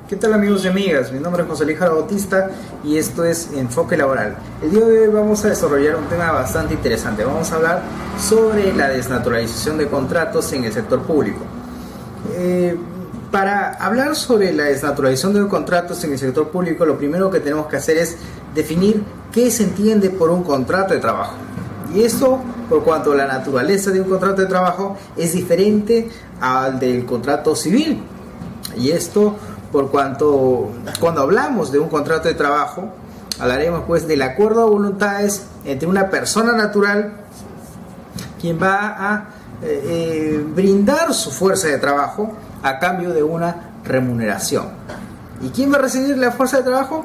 ¿Qué tal amigos y amigas? Mi nombre es José Luis Bautista y esto es Enfoque Laboral. El día de hoy vamos a desarrollar un tema bastante interesante. Vamos a hablar sobre la desnaturalización de contratos en el sector público. Para hablar sobre la desnaturalización de contratos en el sector público, lo primero que tenemos que hacer es definir qué se entiende por un contrato de trabajo. Y esto por cuanto la naturaleza de un contrato de trabajo es diferente al del contrato civil. Y esto por cuanto cuando hablamos de un contrato de trabajo, hablaremos pues del acuerdo de voluntades entre una persona natural quien va a brindar su fuerza de trabajo a cambio de una remuneración. ¿Y quién va a recibir la fuerza de trabajo?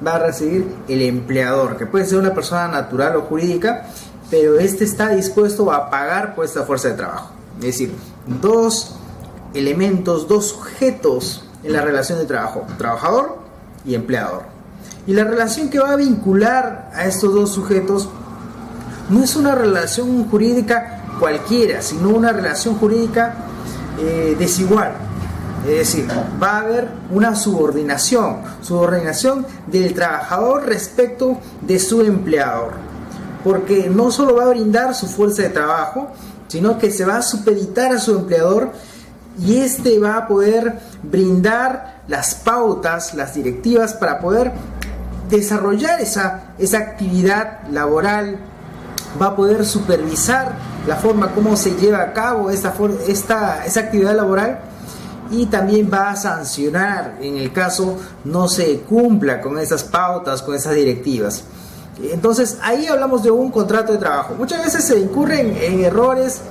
Va a recibir el empleador, que puede ser una persona natural o jurídica, pero este está dispuesto a pagar por esta fuerza de trabajo. Es decir, dos elementos, dos sujetos en la relación de trabajo, trabajador y empleador. Y la relación que va a vincular a estos dos sujetos no es una relación jurídica cualquiera, sino una relación jurídica desigual. Es decir, va a haber una subordinación del trabajador respecto de su empleador, porque no solo va a brindar su fuerza de trabajo, sino que se va a supeditar a su empleador y este va a poder brindar las pautas, las directivas para poder desarrollar esa actividad laboral, va a poder supervisar la forma como se lleva a cabo esa actividad laboral y también va a sancionar en el caso no se cumpla con esas pautas, con esas directivas. Entonces ahí hablamos de un contrato de trabajo. Muchas veces se incurren en errores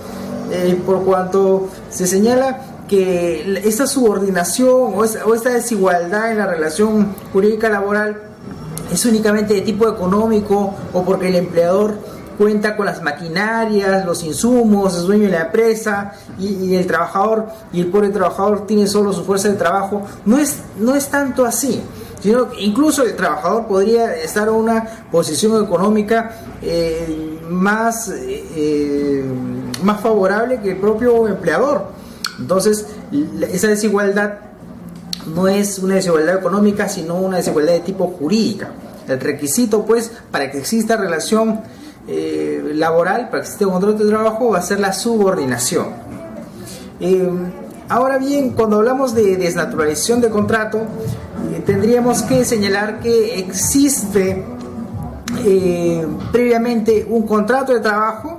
por cuanto se señala que esta subordinación o esta desigualdad en la relación jurídica laboral es únicamente de tipo económico o porque el empleador cuenta con las maquinarias, los insumos, es dueño de la empresa y el trabajador y el pobre trabajador tiene solo su fuerza de trabajo. No es tanto así, sino que incluso el trabajador podría estar en una posición económica más favorable que el propio empleador. Entonces, esa desigualdad no es una desigualdad económica, sino una desigualdad de tipo jurídica. El requisito, pues, para que exista relación laboral, para que exista un contrato de trabajo, va a ser la subordinación. Ahora bien, cuando hablamos de desnaturalización de contrato, tendríamos que señalar que existe previamente un contrato de trabajo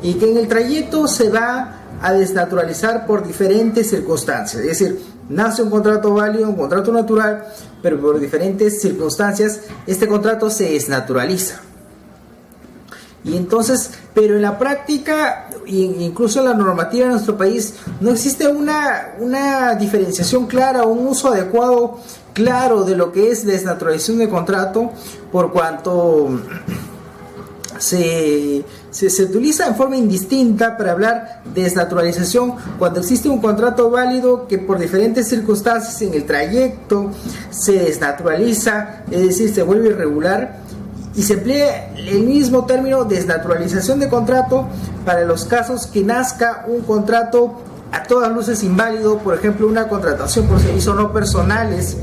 y que en el trayecto se va a desnaturalizar por diferentes circunstancias. Es decir, nace un contrato válido, un contrato natural, pero por diferentes circunstancias este contrato se desnaturaliza. Y entonces, pero en la práctica, incluso en la normativa de nuestro país, no existe una diferenciación clara, un uso adecuado, claro, de lo que es desnaturalización de contrato, por cuanto se utiliza en forma indistinta para hablar de desnaturalización cuando existe un contrato válido que por diferentes circunstancias en el trayecto se desnaturaliza, es decir, se vuelve irregular, y se emplea el mismo término desnaturalización de contrato para los casos que nazca un contrato a todas luces inválido, por ejemplo una contratación por servicios no personales,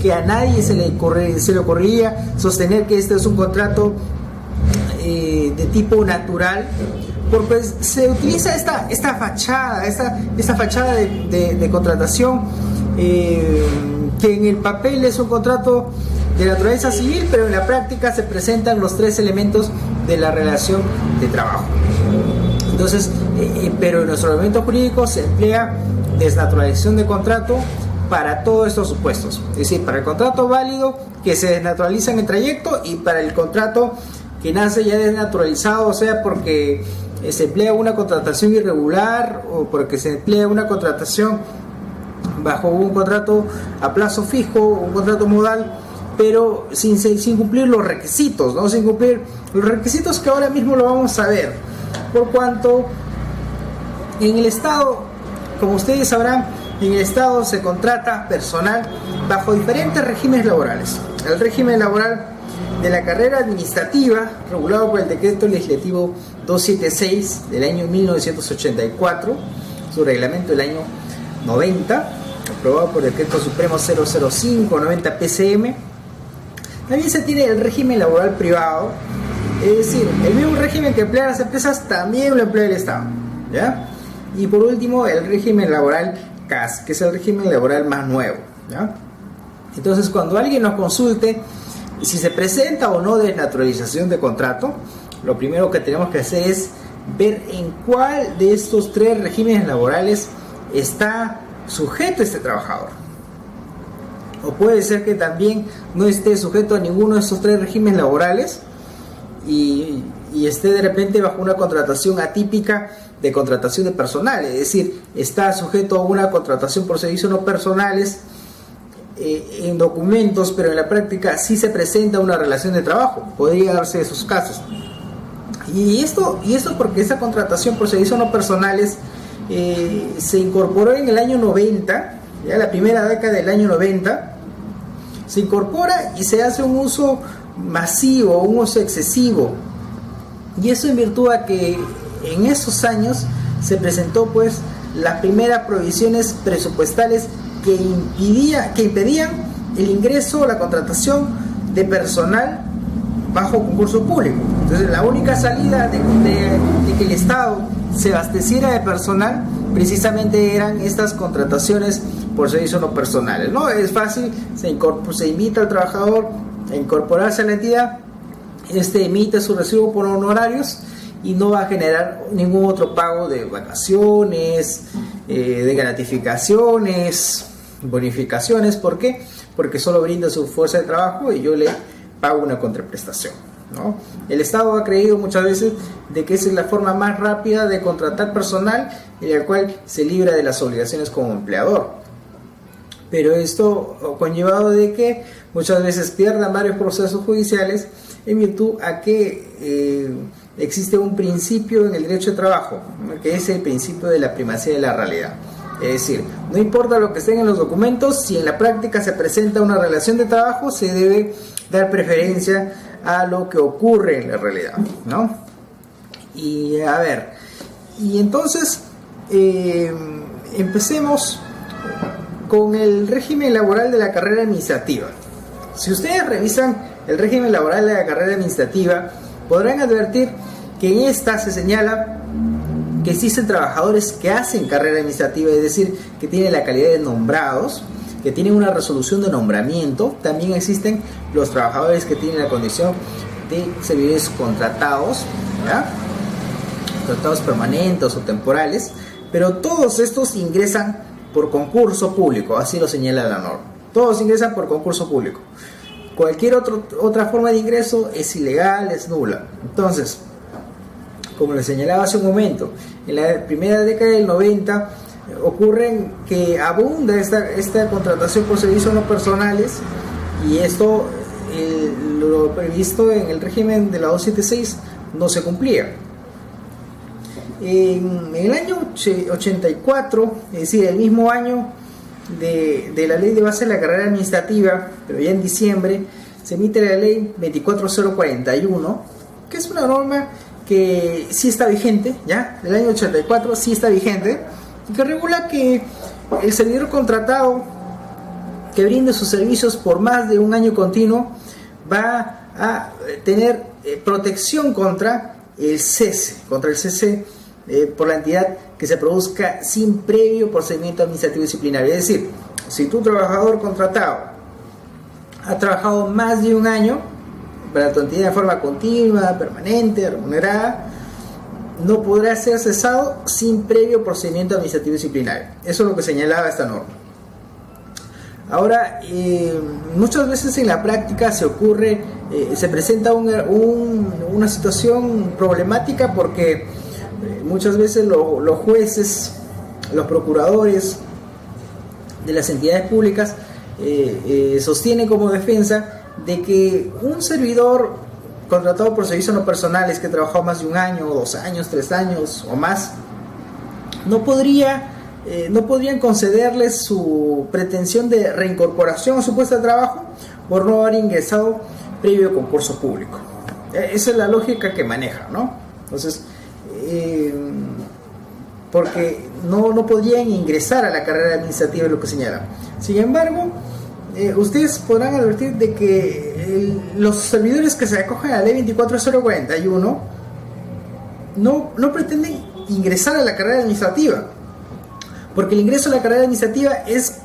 que a nadie se le ocurriría sostener que este es un contrato de tipo natural, porque se utiliza esta fachada de contratación que en el papel es un contrato de naturaleza civil, pero en la práctica se presentan los tres elementos de la relación de trabajo. Entonces, pero en nuestro ordenamiento jurídico se emplea desnaturalización de contrato para todos estos supuestos, es decir, para el contrato válido que se desnaturaliza en el trayecto y para el contrato que nace ya desnaturalizado, o sea, porque se emplea una contratación irregular o porque se emplea una contratación bajo un contrato a plazo fijo, un contrato modal, pero sin cumplir los requisitos, ¿no? Sin cumplir los requisitos que ahora mismo lo vamos a ver, por cuanto en el Estado, como ustedes sabrán, en el Estado se contrata personal bajo diferentes regímenes laborales. El régimen laboral de la carrera administrativa, regulado por el Decreto Legislativo 276 del año 1984, su reglamento del año 90, aprobado por Decreto Supremo 005-90 PCM. También se tiene el régimen laboral privado, es decir, el mismo régimen que emplean las empresas también lo emplea el Estado, ¿ya? Y por último, el régimen laboral CAS, que es el régimen laboral más nuevo, ¿ya? Entonces, cuando alguien nos consulte si se presenta o no desnaturalización de contrato, lo primero que tenemos que hacer es ver en cuál de estos tres regímenes laborales está sujeto este trabajador. O puede ser que también no esté sujeto a ninguno de estos tres regímenes laborales y esté de repente bajo una contratación atípica de contratación de personal, es decir, está sujeto a una contratación por servicios no personales en documentos, pero en la práctica sí se presenta una relación de trabajo. Podría darse esos casos. Y esto porque esa contratación por servicios no personales se incorporó en el año 90, ya la primera década del año 90, se incorpora y se hace un uso masivo, un uso excesivo. Y eso en virtud a que en esos años se presentó pues las primeras provisiones presupuestales que impedían el ingreso o la contratación de personal bajo concurso público. Entonces la única salida de que el Estado se abasteciera de personal precisamente eran estas contrataciones por servicios no personales, ¿no? Es fácil, se invita al trabajador a incorporarse a la entidad, emite su recibo por honorarios y no va a generar ningún otro pago de vacaciones, de gratificaciones, bonificaciones. ¿Por qué? Porque solo brinda su fuerza de trabajo y yo le pago una contraprestación, ¿no? El Estado ha creído muchas veces de que esa es la forma más rápida de contratar personal en la cual se libra de las obligaciones como empleador. Pero esto ha conllevado de que muchas veces pierdan varios procesos judiciales en virtud a que existe un principio en el derecho de trabajo, que es el principio de la primacía de la realidad. Es decir, no importa lo que esté en los documentos, si en la práctica se presenta una relación de trabajo, se debe dar preferencia a lo que ocurre en la realidad, ¿no? Y a ver, y entonces empecemos con el régimen laboral de la carrera administrativa. Si ustedes revisan el régimen laboral de la carrera administrativa, podrán advertir que en esta se señala que existen trabajadores que hacen carrera administrativa, es decir, que tienen la calidad de nombrados, que tienen una resolución de nombramiento. También existen los trabajadores que tienen la condición de servidores contratados, ¿verdad? Contratados permanentes o temporales, pero todos estos ingresan por concurso público, así lo señala la norma. Todos ingresan por concurso público. Cualquier otra forma de ingreso es ilegal, es nula. Entonces, como les señalaba hace un momento, en la primera década del 90 ocurren que abunda esta contratación por servicios no personales, y esto, lo previsto en el régimen de la 276, no se cumplía. En el año 84, es decir, el mismo año de la ley de base de la carrera administrativa, pero ya en diciembre, se emite la ley 24041, que es una norma que sí está vigente, ya, del año 84 sí está vigente, y que regula que el servidor contratado que brinde sus servicios por más de un año continuo va a tener protección contra el cese, por la entidad que se produzca sin previo procedimiento administrativo disciplinario. Es decir, si tu trabajador contratado ha trabajado más de un año para tu entidad de forma continua, permanente, remunerada, no podrá ser cesado sin previo procedimiento administrativo disciplinario. Eso es lo que señalaba esta norma. Ahora, muchas veces en la práctica se presenta una situación problemática, porque muchas veces los jueces, los procuradores de las entidades públicas sostienen como defensa de que un servidor contratado por servicios no personales que trabajó más de un año, 2 años, 3 años o más, no podrían concederles su pretensión de reincorporación a su puesto de trabajo por no haber ingresado previo concurso público. Esa es la lógica que maneja, ¿no? Entonces, porque no podrían ingresar a la carrera administrativa, es lo que señala. Sin embargo, ustedes podrán advertir de que los servidores que se acogen a la ley 24041 no pretenden ingresar a la carrera administrativa, porque el ingreso a la carrera administrativa es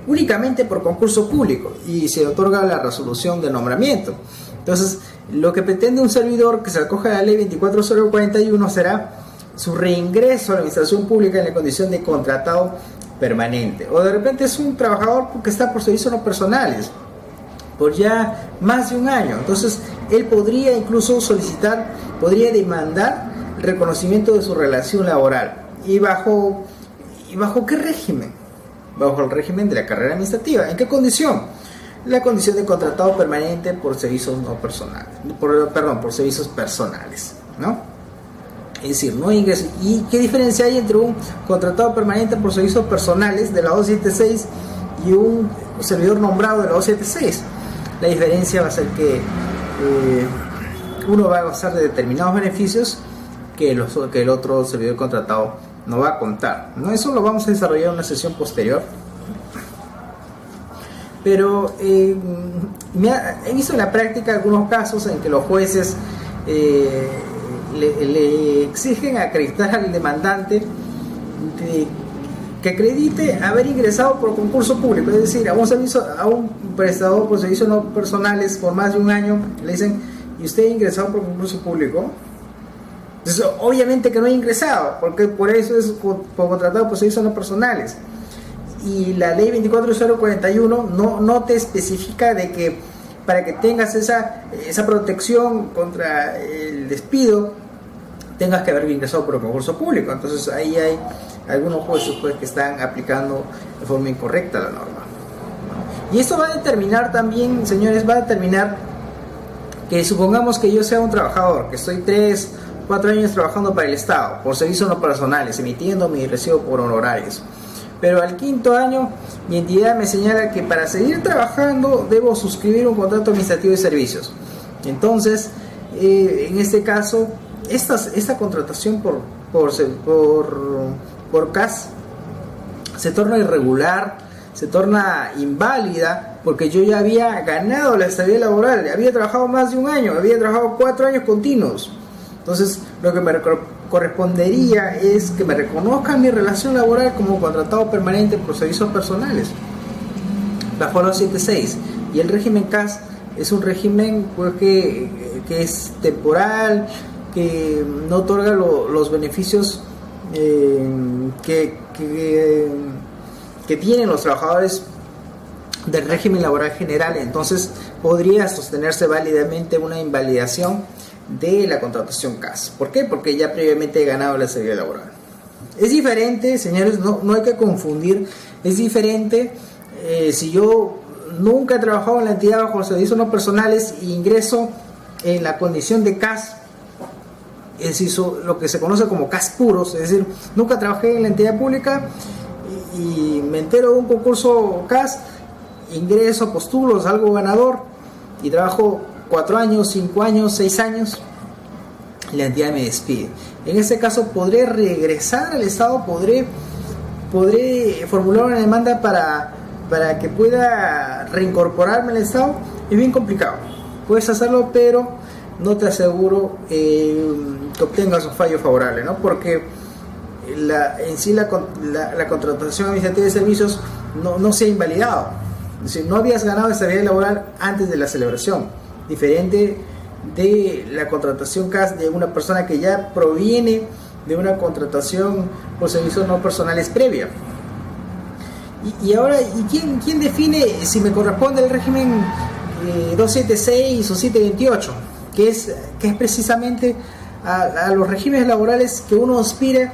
únicamente por concurso público y se otorga la resolución de nombramiento. Entonces, lo que pretende un servidor que se acoge a la ley 24041 será su reingreso a la administración pública en la condición de contratado permanente, o de repente es un trabajador que está por servicios no personales por ya más de un año. Entonces él podría incluso solicitar, podría demandar el reconocimiento de su relación laboral. ¿Y bajo qué régimen? Bajo el régimen de la carrera administrativa. ¿En qué condición? La condición de contratado permanente por servicios no personales, por servicios personales, ¿no? Es decir, no ingreso. ¿Y qué diferencia hay entre un contratado permanente por servicios personales de la 276 y un servidor nombrado de la 276? La diferencia va a ser que uno va a gozar de determinados beneficios que el otro servidor contratado no va a contar, ¿no? Eso lo vamos a desarrollar en una sesión posterior. Pero he visto en la práctica algunos casos en que los jueces le exigen acreditar al demandante que acredite haber ingresado por concurso público, es decir, a un prestador por servicios no personales por más de un año, le dicen: ¿y usted ha ingresado por concurso público? Entonces, obviamente que no ha ingresado, porque por eso es por contratado por servicios no personales. Y la ley 24041 no te especifica de que para que tengas esa protección contra el despido tengas que haber ingresado por el concurso público. Entonces ahí hay algunos jueces que están aplicando de forma incorrecta la norma. Y esto va a determinar también, señores, va a determinar que supongamos que yo sea un trabajador, que estoy 3-4 años trabajando para el Estado por servicios no personales, emitiendo mi recibo por honorarios. Pero al 5.º año mi entidad me señala que para seguir trabajando debo suscribir un contrato administrativo de servicios. Entonces, en este caso, esta contratación por CAS se torna irregular, se torna inválida, porque yo ya había ganado la estabilidad laboral, había trabajado más de un año, había trabajado 4 años continuos. Entonces, lo que me correspondería es que me reconozcan mi relación laboral como contratado permanente por servicios personales bajo la 276. Y el régimen CAS es un régimen pues, que es temporal, que no otorga los beneficios que tienen los trabajadores del régimen laboral general. Entonces podría sostenerse válidamente una invalidación de la contratación CAS. ¿Por qué? Porque ya previamente he ganado la estabilidad laboral. Es diferente, señores, no hay que confundir. Es diferente si yo nunca he trabajado en la entidad bajo servicios no personales e ingreso en la condición de CAS, es decir, lo que se conoce como CAS puros, es decir, nunca trabajé en la entidad pública y me entero de un concurso CAS, ingreso, postulo, salgo ganador y trabajo 4 años, 5 años, 6 años y la entidad me despide. En ese caso podré regresar al Estado, podré formular una demanda para que pueda reincorporarme al Estado. Es bien complicado, puedes hacerlo, pero no te aseguro que obtengas un fallo favorable, ¿no? Porque en sí la contratación administrativa de servicios no se ha invalidado. Es decir, no habías ganado estabilidad laboral antes de la celebración, diferente de la contratación CAS de una persona que ya proviene de una contratación por servicios no personales previa. Y ahora, ¿quién define si me corresponde el régimen 276 o 728? Que es precisamente a los regímenes laborales que uno aspira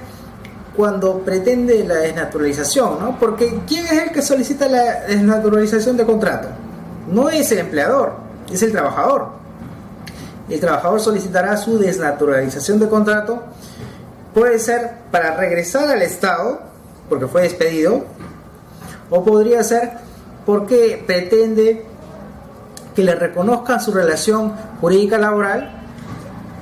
cuando pretende la desnaturalización, ¿no? Porque ¿quién es el que solicita la desnaturalización de contrato? No es el empleador, es el trabajador. El trabajador solicitará su desnaturalización de contrato, puede ser para regresar al Estado, porque fue despedido, o podría ser porque pretende que le reconozcan su relación jurídica laboral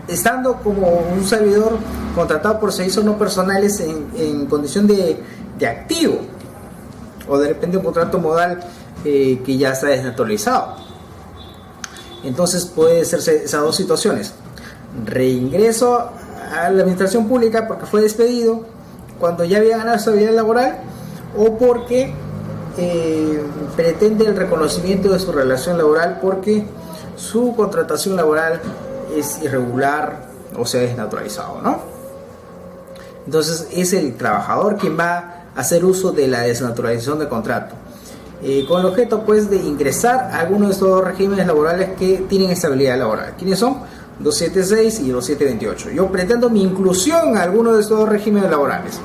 estando como un servidor contratado por servicios no personales en condición de activo, o de repente un contrato modal que ya está desnaturalizado. Entonces puede ser esas dos situaciones: reingreso a la administración pública porque fue despedido cuando ya había ganado estabilidad laboral, o porque pretende el reconocimiento de su relación laboral porque su contratación laboral es irregular o se ha desnaturalizado, ¿no? Entonces es el trabajador quien va a hacer uso de la desnaturalización de contrato, con el objeto pues de ingresar a alguno de estos dos regímenes laborales que tienen estabilidad laboral. ¿Quiénes son? 276 y 228. Yo pretendo mi inclusión a alguno de estos dos regímenes laborales.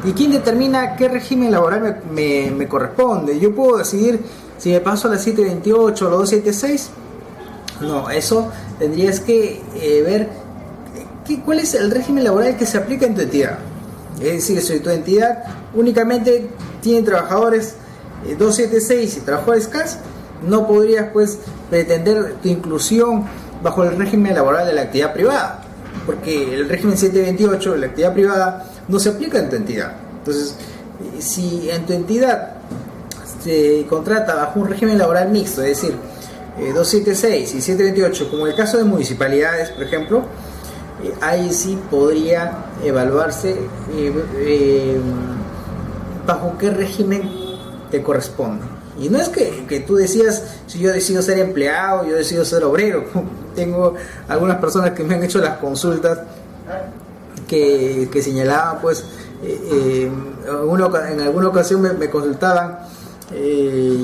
¿Y quién determina qué régimen laboral me corresponde? Yo puedo decidir si me paso a la 728 o la 276. No, eso tendrías que ver cuál es el régimen laboral que se aplica en tu entidad. Es decir, si tu entidad únicamente tiene trabajadores 276 y trabajadores CAS, no podrías pues pretender tu inclusión bajo el régimen laboral de la actividad privada, porque el régimen 728 de la actividad privada no se aplica en tu entidad. Entonces, si en tu entidad se contrata bajo un régimen laboral mixto, es decir, 276 y 728, como en el caso de municipalidades, por ejemplo, ahí sí podría evaluarse bajo qué régimen te corresponde. Y no es que tú decías, si yo decido ser empleado, yo decido ser obrero. Tengo algunas personas que me han hecho las consultas que señalaban, pues, en alguna ocasión me consultaban,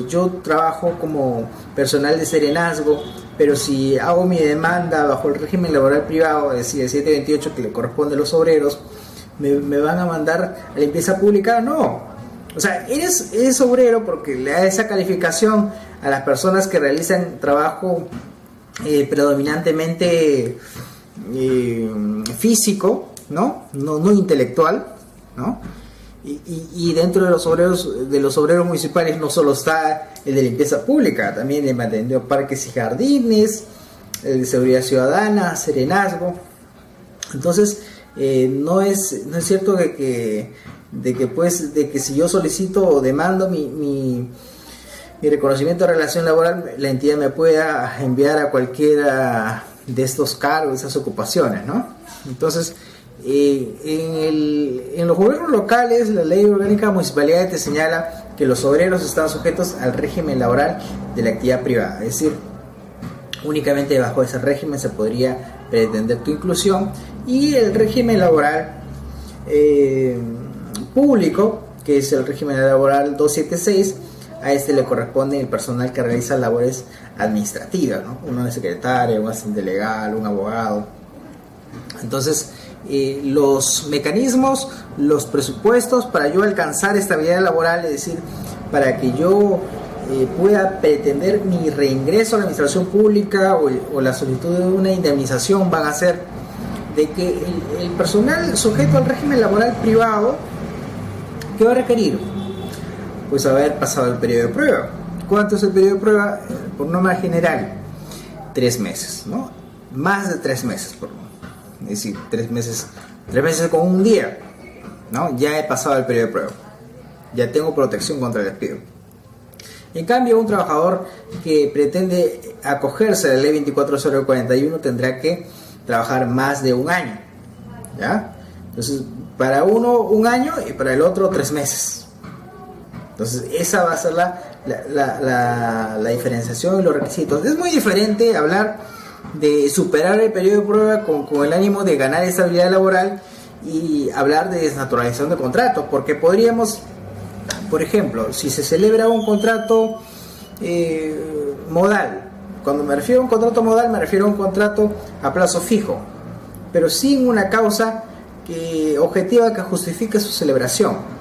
yo trabajo como personal de serenazgo, pero si hago mi demanda bajo el régimen laboral privado, es decir, el 728 que le corresponde a los obreros, me van a mandar a limpieza pública. No, o sea, eres obrero porque le da esa calificación a las personas que realizan trabajo predominantemente físico, ¿no? No intelectual, ¿no? Y dentro de los obreros municipales no solo está el de limpieza pública, también el mantenimiento de parques y jardines, el de seguridad ciudadana, serenazgo. Entonces no es cierto de que si yo solicito o demando mi reconocimiento de relación laboral, la entidad me pueda enviar a cualquiera de estos cargos, esas ocupaciones, ¿no? Entonces, en los gobiernos locales, la ley orgánica de municipalidades te señala que los obreros están sujetos al régimen laboral de la actividad privada, es decir, únicamente bajo ese régimen se podría pretender tu inclusión. Y el régimen laboral público, que es el régimen laboral 276, a este le corresponde el personal que realiza labores administrativas, ¿no? Un secretario, un asistente legal, un abogado. Entonces, los mecanismos, los presupuestos para yo alcanzar estabilidad laboral, es decir, para que yo pueda pretender mi reingreso a la administración pública o la solicitud de una indemnización, van a ser de que el personal sujeto al régimen laboral privado, ¿qué va a requerir? Pues haber pasado el periodo de prueba. ¿Cuánto es el periodo de prueba? Por norma general, 3 meses, ¿no? Más de 3 meses, es decir, 3 meses con un día, ¿no? Ya he pasado el periodo de prueba, ya tengo protección contra el despido. En cambio, un trabajador que pretende acogerse a la ley 24041 tendrá que trabajar más de un año, ¿ya? Entonces, para uno 1 año y para el otro 3 meses. Entonces, esa va a ser la diferenciación y los requisitos. Es muy diferente hablar de superar el periodo de prueba con el ánimo de ganar estabilidad laboral y hablar de desnaturalización de contratos, porque podríamos, por ejemplo, si se celebra un contrato modal, cuando me refiero a un contrato modal me refiero a un contrato a plazo fijo, pero sin una causa objetiva que justifique su celebración.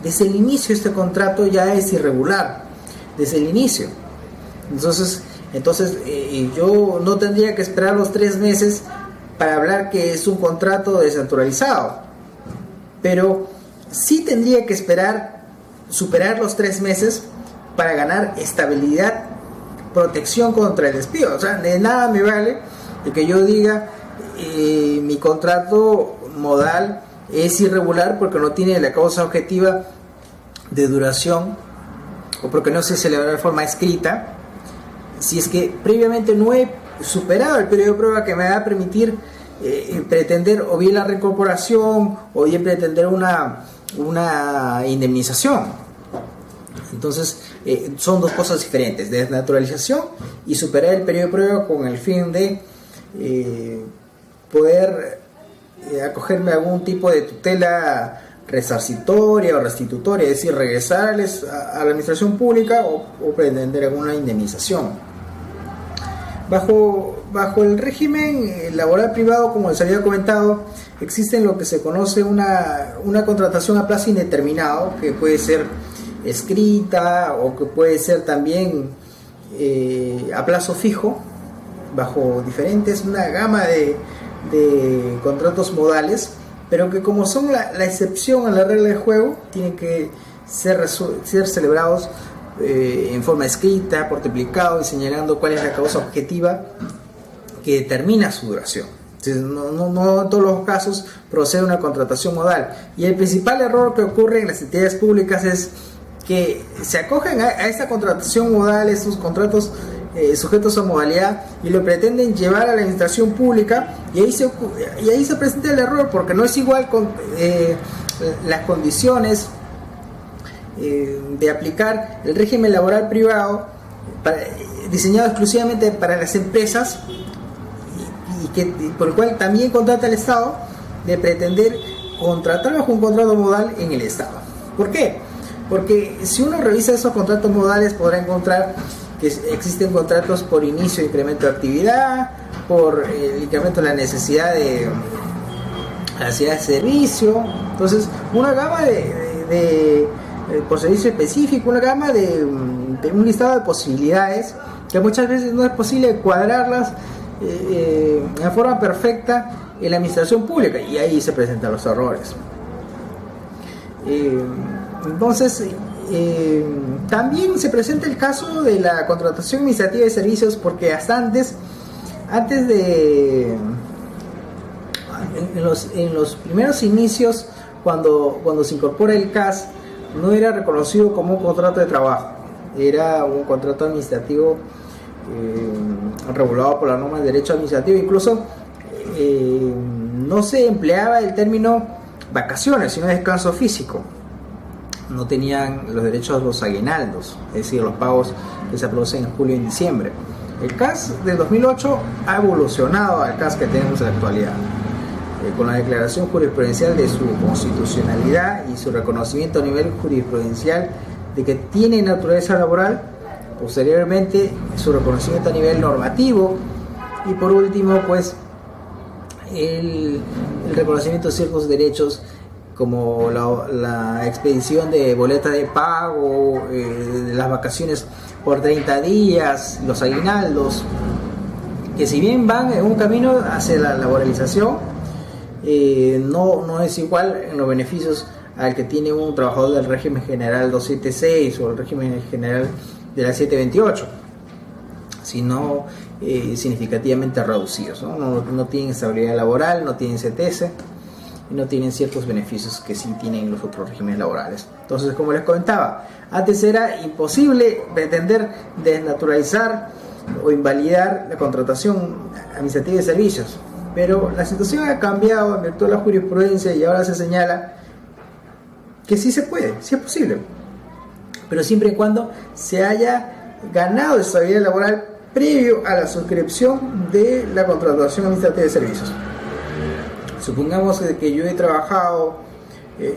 Desde el inicio este contrato ya es irregular, desde el inicio. Entonces yo no tendría que esperar los 3 meses para hablar que es un contrato desnaturalizado, pero sí tendría que superar los 3 meses para ganar estabilidad, protección contra el despido. O sea, de nada me vale de que yo diga mi contrato modal es irregular porque no tiene la causa objetiva de duración o porque no se celebró de forma escrita, si es que previamente no he superado el periodo de prueba que me va a permitir pretender o bien la reincorporación o bien pretender una indemnización. Entonces son dos cosas diferentes: desnaturalización y superar el periodo de prueba con el fin de poder acogerme a algún tipo de tutela resarcitoria o restitutoria, es decir, regresarles a la administración pública o pretender alguna indemnización. Bajo el régimen laboral privado, como les había comentado, existe lo que se conoce una contratación a plazo indeterminado, que puede ser escrita o que puede ser también a plazo fijo, bajo una gama de contratos modales, pero que como son la excepción a la regla de juego, tienen que ser celebrados en forma escrita, por triplicado y señalando cuál es la causa objetiva que determina su duración. Entonces, no en todos los casos procede una contratación modal, y el principal error que ocurre en las entidades públicas es que se acogen a esta contratación modal, estos contratos sujetos a modalidad, y lo pretenden llevar a la administración pública, y ahí se presenta el error, porque no es igual con las condiciones de aplicar el régimen laboral privado diseñado exclusivamente para las empresas por el cual también contrata el Estado, de pretender contratar bajo un contrato modal en el Estado. ¿Por qué? Porque si uno revisa esos contratos modales, podrá encontrar que existen contratos por inicio de incremento de actividad, por el incremento de la necesidad de servicio. Entonces, una gama por servicio específico, una gama de un listado de posibilidades que muchas veces no es posible cuadrarlas en forma perfecta en la administración pública, y ahí se presentan los errores. Entonces, también se presenta el caso de la contratación administrativa de servicios, porque hasta antes de en los primeros inicios, cuando se incorpora el CAS, no era reconocido como un contrato de trabajo, era un contrato administrativo regulado por la norma de derecho administrativo. Incluso no se empleaba el término vacaciones, sino descanso físico. No tenían los derechos los aguinaldos, es decir, los pagos que se producen en julio y en diciembre. El CAS de 2008 ha evolucionado al CAS que tenemos en la actualidad, con la declaración jurisprudencial de su constitucionalidad y su reconocimiento a nivel jurisprudencial de que tiene naturaleza laboral, posteriormente su reconocimiento a nivel normativo, y por último pues el reconocimiento de ciertos derechos como la expedición de boleta de pago, las vacaciones por 30 días, los aguinaldos, que si bien van en un camino hacia la laboralización, no es igual en los beneficios al que tiene un trabajador del régimen general 276 o el régimen general de la 728, sino significativamente reducidos, no tienen estabilidad laboral, no tienen CTS y no tienen ciertos beneficios que sí tienen los otros regímenes laborales. Entonces, como les comentaba, antes era imposible pretender desnaturalizar o invalidar la contratación administrativa de servicios, pero la situación ha cambiado en virtud de la jurisprudencia, y ahora se señala que sí se puede, sí es posible, pero siempre y cuando se haya ganado estabilidad laboral previo a la suscripción de la contratación administrativa de servicios. Supongamos que yo he trabajado,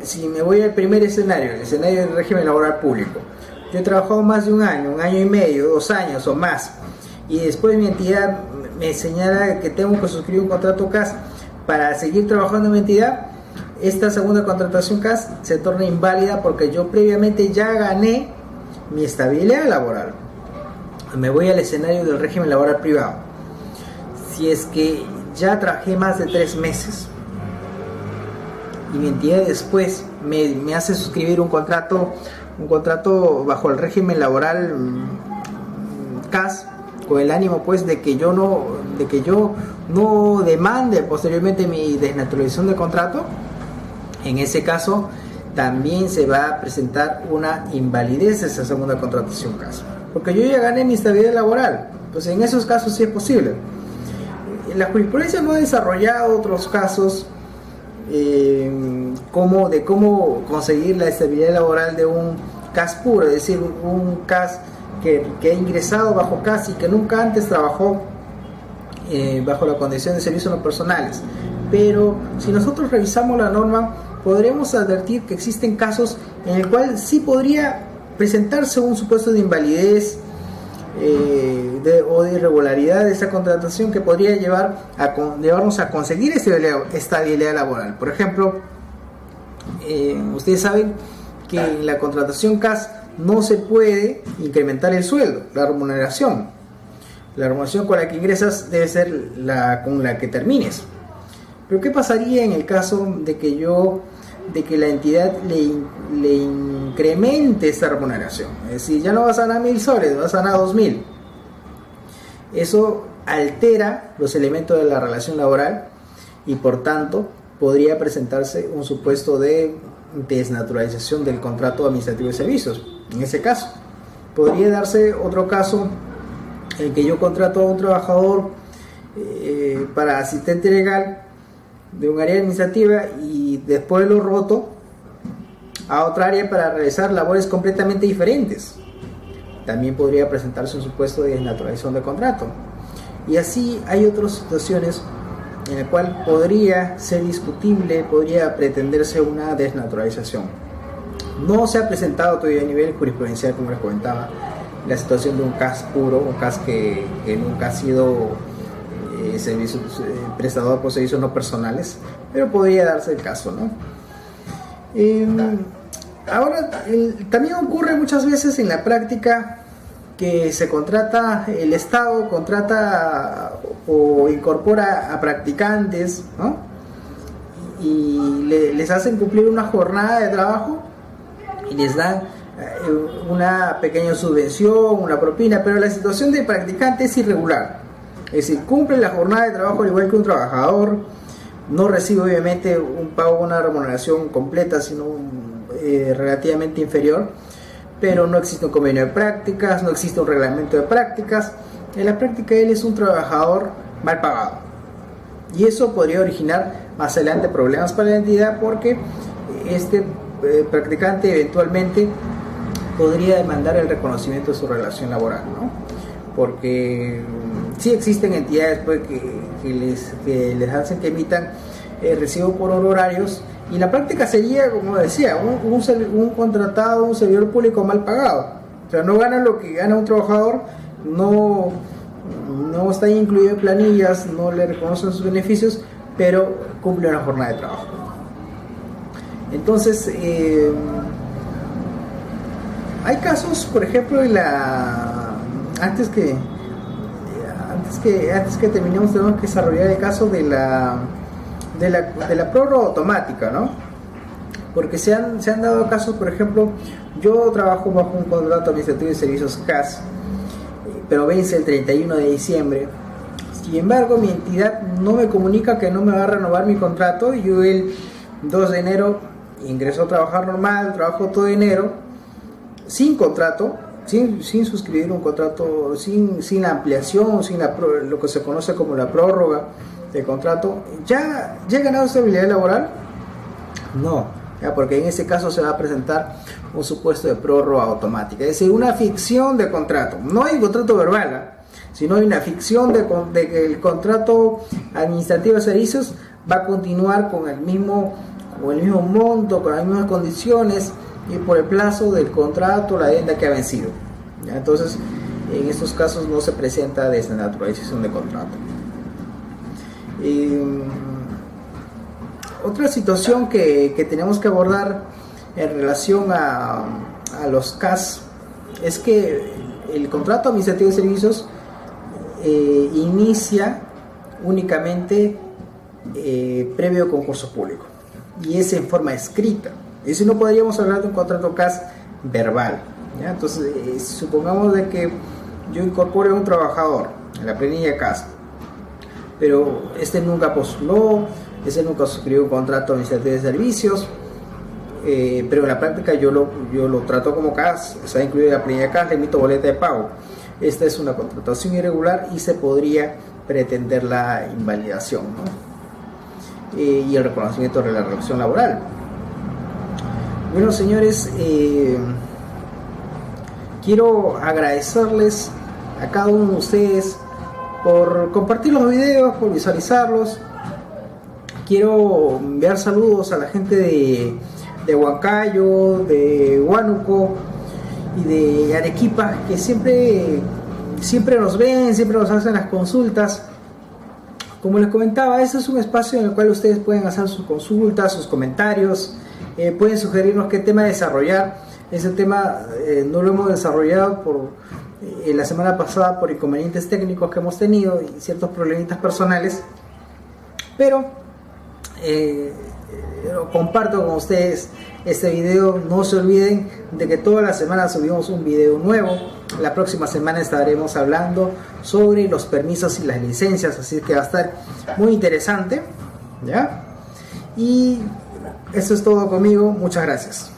si me voy al primer escenario, el escenario del régimen laboral público, yo he trabajado más de un año y medio, 2 años o más, y después mi entidad me señala que tengo que suscribir un contrato CAS para seguir trabajando en mi entidad. Esta segunda contratación CAS se torna inválida porque yo previamente ya gané mi estabilidad laboral. Me voy al escenario del régimen laboral privado. Si es que ya trabajé más de 3 meses y mi entidad después me hace suscribir un contrato bajo el régimen laboral CAS con el ánimo pues de que yo no demande posteriormente mi desnaturalización de contrato, en ese caso también se va a presentar una invalidez de esa segunda contratación caso, porque yo ya gané mi estabilidad laboral. Pues en esos casos sí es posible. La jurisprudencia no ha desarrollado otros casos de cómo conseguir la estabilidad laboral de un CAS puro, es decir, un CAS que ha ingresado bajo CAS y que nunca antes trabajó bajo la condición de servicios no personales. Pero si nosotros revisamos la norma, podremos advertir que existen casos en el cual sí podría presentarse un supuesto de invalidez o de irregularidad de esa contratación que podría llevarnos a conseguir estabilidad laboral. Por ejemplo, ustedes saben que en la contratación CAS no se puede incrementar el sueldo, la remuneración. La remuneración con la que ingresas debe ser con la que termines. Pero ¿qué pasaría en el caso de que la entidad le incremente esta remuneración? Es decir, ya no vas a ganar 1.000 soles, vas a ganar 2.000. Eso altera los elementos de la relación laboral y por tanto podría presentarse un supuesto de desnaturalización del contrato administrativo de servicios. En ese caso podría darse otro caso en el que yo contrato a un trabajador para asistente legal de un área administrativa y después lo roto a otra área para realizar labores completamente diferentes. También podría presentarse un supuesto de desnaturalización de contrato. Y así hay otras situaciones en la cual podría ser discutible, podría pretenderse una desnaturalización. No se ha presentado todavía a nivel jurisprudencial, como les comentaba, la situación de un CAS puro, un CAS que nunca ha sido prestador por servicios no personales, pero podría darse el caso, ¿no? Ahora, también ocurre muchas veces en la práctica que el Estado contrata o incorpora a practicantes, ¿no? Y les hacen cumplir una jornada de trabajo y les dan una pequeña subvención, una propina, pero la situación del practicante es irregular. Es decir, cumple la jornada de trabajo al igual que un trabajador, no recibe obviamente un pago, una remuneración completa, sino relativamente inferior, pero no existe un convenio de prácticas, no existe un reglamento de prácticas. En la práctica él es un trabajador mal pagado y eso podría originar más adelante problemas para la entidad, porque este practicante eventualmente podría demandar el reconocimiento de su relación laboral, ¿no? Porque sí existen entidades pues, que les hacen que emitan recibo por horarios, y la práctica sería, como decía, un contratado, un servidor público mal pagado. O sea, no gana lo que gana un trabajador, no está incluido en planillas, no le reconocen sus beneficios, pero cumple una jornada de trabajo. Entonces, hay casos, por ejemplo, antes que terminemos, tenemos que desarrollar el caso de la prórroga automática, ¿no? Porque se han dado casos, por ejemplo, yo trabajo bajo un contrato administrativo de servicios CAS, pero vence el 31 de diciembre. Sin embargo, mi entidad no me comunica que no me va a renovar mi contrato, y yo el 2 de enero ingreso a trabajar normal, trabajo todo enero, sin contrato, sin suscribir un contrato, sin la ampliación, sin lo que se conoce como la prórroga de contrato. ¿Ya he ganado estabilidad laboral? No, porque en ese caso se va a presentar un supuesto de prórroga automática, es decir, una ficción de contrato. No hay contrato verbal, sino hay una ficción de que el contrato administrativo de servicios va a continuar con el mismo monto, con las mismas condiciones y por el plazo del contrato, la adenda que ha vencido. ¿Ya? Entonces, en estos casos no se presenta desnaturalización de contrato. Otra situación que tenemos que abordar en relación a los CAS es que el contrato administrativo de servicios inicia únicamente previo concurso público, y es en forma escrita. Y si no, podríamos hablar de un contrato CAS verbal, ¿ya? Entonces, supongamos de que yo incorpore a un trabajador en la planilla CAS, pero este nunca postuló, este nunca suscribió un contrato de iniciativa de servicios, pero en la práctica yo lo trato como CAS, está incluido en la planilla CAS, le emito boleta de pago. Esta es una contratación irregular y se podría pretender la invalidación, ¿no? Y el reconocimiento de la relación laboral. Bueno, señores, quiero agradecerles a cada uno de ustedes por compartir los videos, por visualizarlos. Quiero enviar saludos a la gente de Huancayo, de Huánuco y de Arequipa, que siempre nos ven, siempre nos hacen las consultas. Como les comentaba, este es un espacio en el cual ustedes pueden hacer sus consultas, sus comentarios, pueden sugerirnos qué tema desarrollar. Ese tema no lo hemos desarrollado la semana pasada por inconvenientes técnicos que hemos tenido y ciertos problemitas personales, pero comparto con ustedes este video. No se olviden de que todas las semanas subimos un video nuevo. La próxima semana estaremos hablando sobre los permisos y las licencias, así que va a estar muy interesante, ¿ya? Y eso es todo conmigo. Muchas gracias.